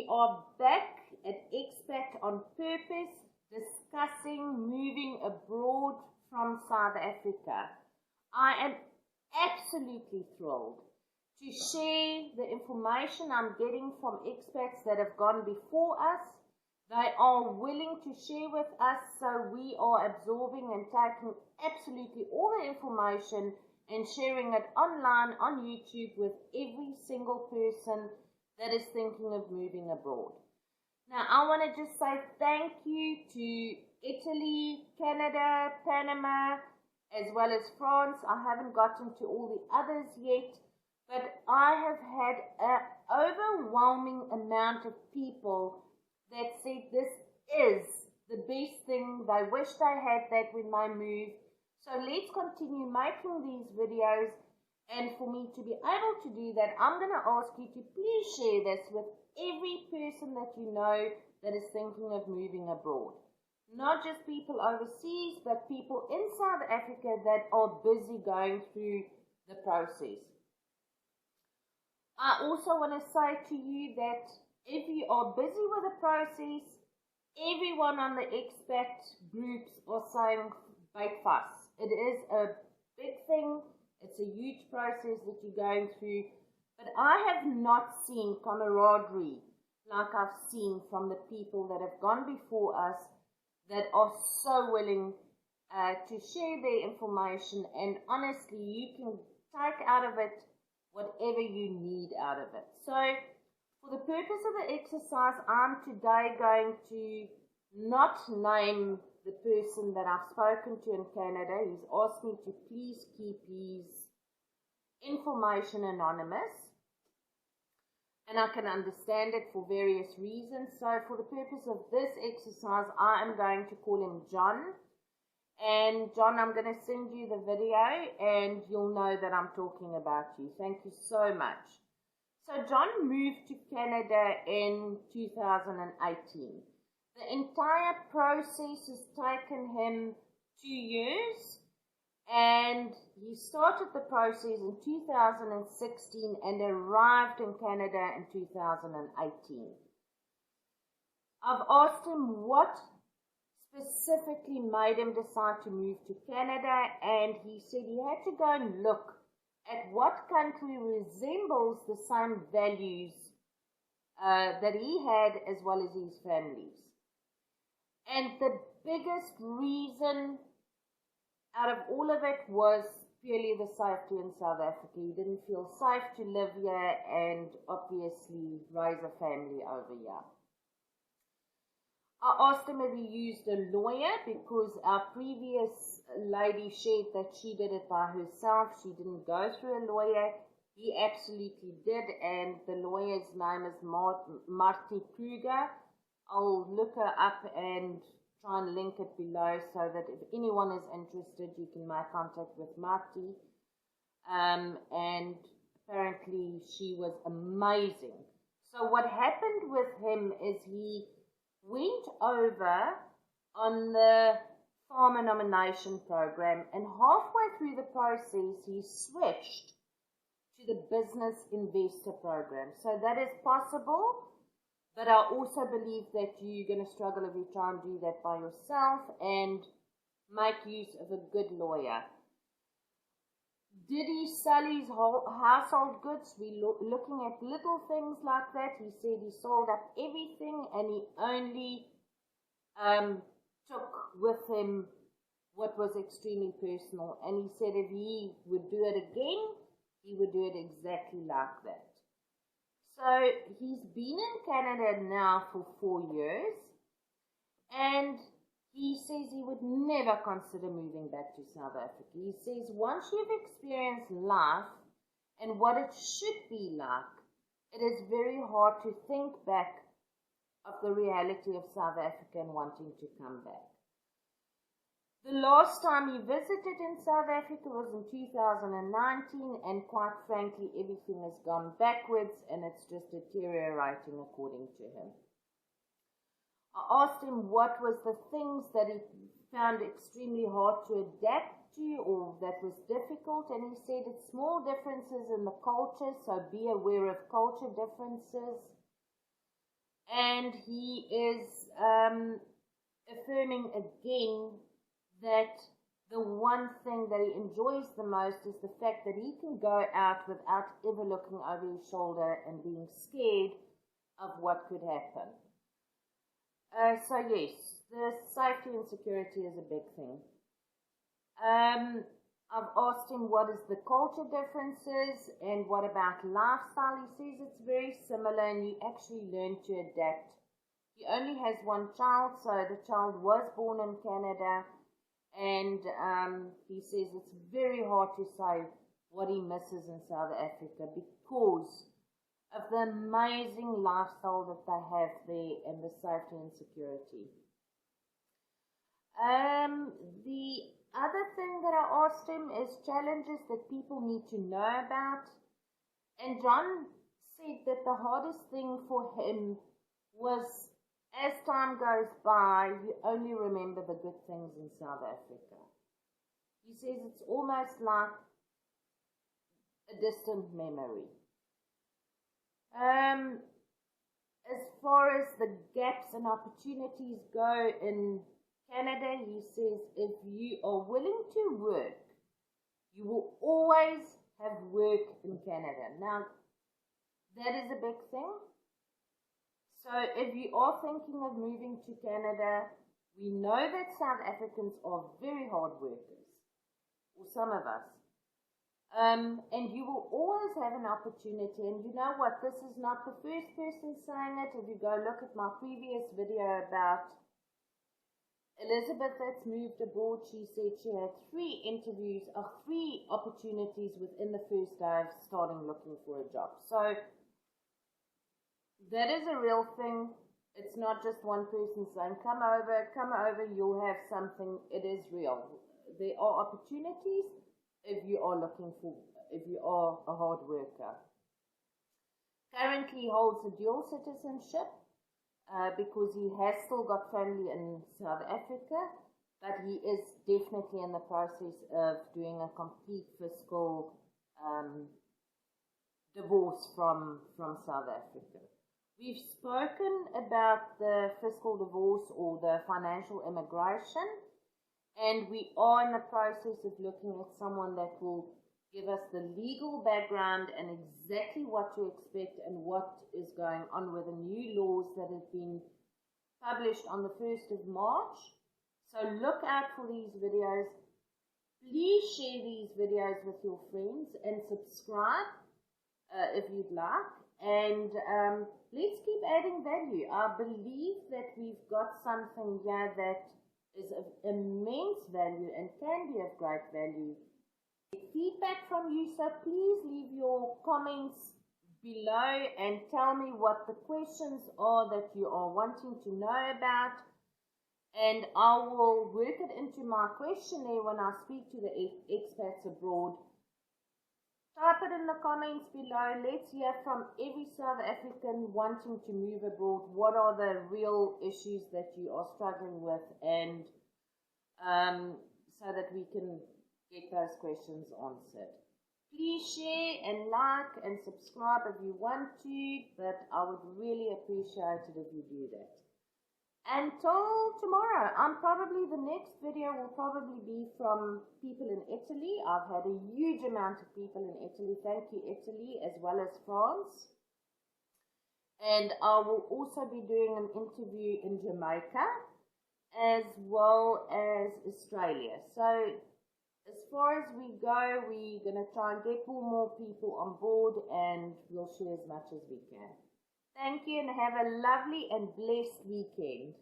We are back at Expat on Purpose discussing moving abroad from South Africa. I am absolutely thrilled to share the information I'm getting from expats that have gone before us. They are willing to share with us, so we are absorbing and taking absolutely all the information and sharing it online on YouTube with every single person that is thinking of moving abroad. Now, I want to just say thank you to Italy, Canada, Panama, as well as France. I haven't gotten to all the others yet, but I have had an overwhelming amount of people that said this is the best thing. They wish they had that when they move. So let's continue making these videos, and for me to be able to do that, I'm going to ask you to please share this with every person that you know that is thinking of moving abroad. Not just people overseas, but people in South Africa that are busy going through the process. I also want to say to you that if you are busy with the process, everyone on the expat groups are saying big fuss. It is a big thing. It's a huge process that you're going through. But I have not seen camaraderie like I've seen from the people that have gone before us that are so willing to share their information. And honestly, you can take out of it whatever you need out of it. So for the purpose of the exercise, I'm today going to not name the person that I've spoken to in Canada. He's asked me to please keep his information anonymous, and I can understand it for various reasons. So for the purpose of this exercise, I am going to call him John. And John, I'm going to send you the video and you'll know that I'm talking about you. Thank you so much. So John moved to Canada in 2018. The entire process has taken him 2 years, and he started the process in 2016 and arrived in Canada in 2018. I've asked him what specifically made him decide to move to Canada, and he said he had to go and look at what country resembles the same values that he had as well as his family's. And the biggest reason out of all of it was purely the safety in South Africa. He didn't feel safe to live here and obviously raise a family over here. I asked him if he used a lawyer because our previous lady shared that she did it by herself. She didn't go through a lawyer. He absolutely did, and the lawyer's name is Marty Kruger. I'll look her up and try and link it below so that if anyone is interested, you can make contact with Marty. And apparently she was amazing. So what happened with him is he went over on the farmer nomination program, and halfway through the process he switched to the business investor program. So that is possible. But I also believe that you're going to struggle if you try and do that by yourself, and make use of a good lawyer. Did he sell his household goods? We're looking at little things like that. He said he sold up everything, and he only took with him what was extremely personal. And he said if he would do it again, he would do it exactly like that. So he's been in Canada now for 4 years, and he says he would never consider moving back to South Africa. He says once you've experienced life and what it should be like, it is very hard to think back of the reality of South Africa and wanting to come back. The last time he visited in South Africa was in 2019, and quite frankly, everything has gone backwards and it's just deteriorating according to him. I asked him what was the things that he found extremely hard to adapt to or that was difficult, and he said it's small differences in the culture, so be aware of culture differences. and he is affirming again that the one thing that he enjoys the most is the fact that he can go out without ever looking over his shoulder and being scared of what could happen. So yes, the safety and security is a big thing. I've asked him what is the culture differences and what about lifestyle. He says it's very similar and you actually learn to adapt. He only has one child, so the child was born in Canada, and he says it's very hard to say what he misses in South Africa because of the amazing lifestyle that they have there and the safety and security. The other thing that I asked him is challenges that people need to know about. And John said that the hardest thing for him was, as time goes by, you only remember the good things in South Africa. He says it's almost like a distant memory. As far as the gaps and opportunities go in Canada, he says if you are willing to work, you will always have work in Canada. Now, that is a big thing. So if you are thinking of moving to Canada, we know that South Africans are very hard workers, or some of us. And you will always have an opportunity. And you know what? This is not the first person saying it. If you go look at my previous video about Elizabeth that's moved abroad, she said she had 3 opportunities within the first day of starting looking for a job. So that is a real thing. It's not just one person saying, come over, you'll have something. It is real. There are opportunities if you are a hard worker. Currently holds a dual citizenship because he has still got family in South Africa, but he is definitely in the process of doing a complete fiscal divorce from South Africa. We've spoken about the fiscal divorce or the financial immigration, and we are in the process of looking at someone that will give us the legal background and exactly what to expect and what is going on with the new laws that have been published on the 1st of March. So look out for these videos. Please share these videos with your friends and subscribe if you'd like. And let's keep adding value. I believe that we've got something here that is of immense value and can be of great value. Feedback from you, so please leave your comments below and tell me what the questions are that you are wanting to know about, and I will work it into my questionnaire when I speak to the expats abroad. Type it in the comments below. Let's hear from every South African wanting to move abroad. What are the real issues that you are struggling with, and so that we can get those questions answered. Please share and like and subscribe if you want to, but I would really appreciate it if you do that. Until tomorrow, the next video will probably be from people in Italy. I've had a huge amount of people in Italy. Thank you, Italy, as well as France. And I will also be doing an interview in Jamaica, as well as Australia. So as far as we go, we're going to try and get more people on board, and we'll share as much as we can. Thank you, and have a lovely and blessed weekend.